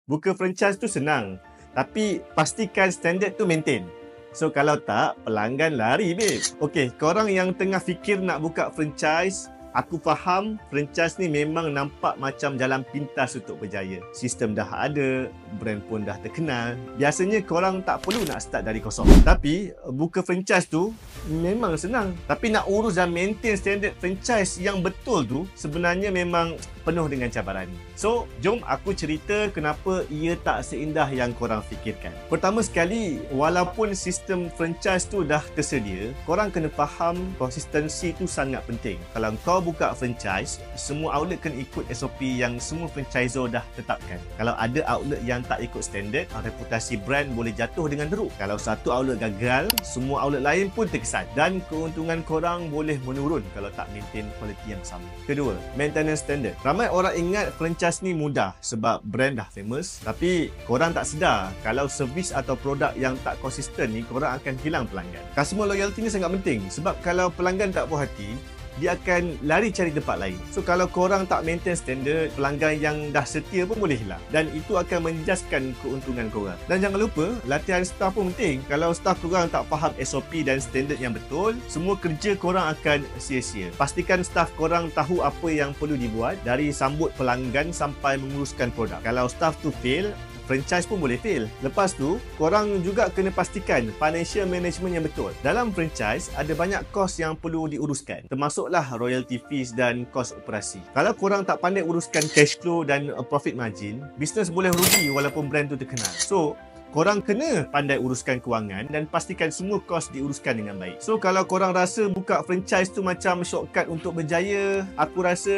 Buka franchise tu senang, tapi pastikan standard tu maintain. So kalau tak, pelanggan lari babe. Okey, korang yang tengah fikir nak buka franchise, aku faham franchise ni memang nampak macam jalan pintas untuk berjaya. Sistem dah ada, brand pun dah terkenal. Biasanya korang tak perlu nak start dari kosong. Tapi buka franchise tu memang senang. Tapi nak urus dan maintain standard franchise yang betul tu sebenarnya memang penuh dengan cabaran. So, jom aku cerita kenapa ia tak seindah yang korang fikirkan. Pertama sekali, walaupun sistem franchise tu dah tersedia, korang kena faham konsistensi tu sangat penting. Kalau kau buka franchise, semua outlet kena ikut SOP yang semua franchisor dah tetapkan. Kalau ada outlet yang tak ikut standard, reputasi brand boleh jatuh dengan teruk. Kalau satu outlet gagal, semua outlet lain pun terkesan dan keuntungan korang boleh menurun kalau tak maintain kualiti yang sama. Kedua, maintenance standard. Ramai orang ingat franchise ni mudah sebab brand dah famous, tapi korang tak sedar kalau servis atau produk yang tak konsisten ni, korang akan hilang pelanggan. Customer loyalty ni sangat penting sebab kalau pelanggan tak puas hati, dia akan lari cari tempat lain. So kalau korang tak maintain standard, pelanggan yang dah setia pun boleh hilang dan itu akan menjejaskan keuntungan korang. Dan jangan lupa, latihan staff pun penting. Kalau staff korang tak faham SOP dan standard yang betul, semua kerja korang akan sia-sia. Pastikan staff korang tahu apa yang perlu dibuat, dari sambut pelanggan sampai menguruskan produk. Kalau staff tu fail, franchise pun boleh fail. Lepas tu, korang juga kena pastikan financial management yang betul. Dalam franchise, ada banyak kos yang perlu diuruskan, termasuklah royalty fees dan kos operasi. Kalau korang tak pandai uruskan cash flow dan profit margin, bisnes boleh rugi walaupun brand tu terkenal. So, korang kena pandai uruskan kewangan dan pastikan semua kos diuruskan dengan baik. So, kalau korang rasa buka franchise tu macam shortcut untuk berjaya, aku rasa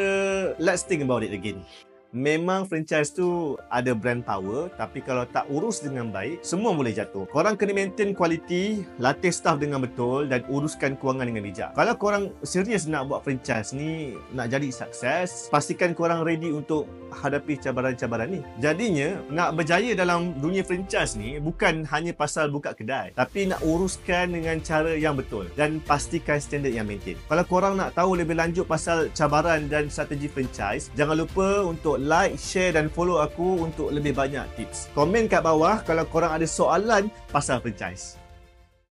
let's think about it again. Memang franchise tu ada brand power, tapi kalau tak urus dengan baik, semua boleh jatuh. Korang kena maintain kualiti, latih staff dengan betul dan uruskan kewangan dengan bijak. Kalau korang serius nak buat franchise ni, nak jadi sukses, pastikan korang ready untuk hadapi cabaran-cabaran ni. Jadinya, nak berjaya dalam dunia franchise ni bukan hanya pasal buka kedai, tapi nak uruskan dengan cara yang betul dan pastikan standard yang maintain. Kalau korang nak tahu lebih lanjut pasal cabaran dan strategi franchise, jangan lupa untuk like, share dan follow aku untuk lebih banyak tips. Komen kat bawah kalau korang ada soalan pasal franchise.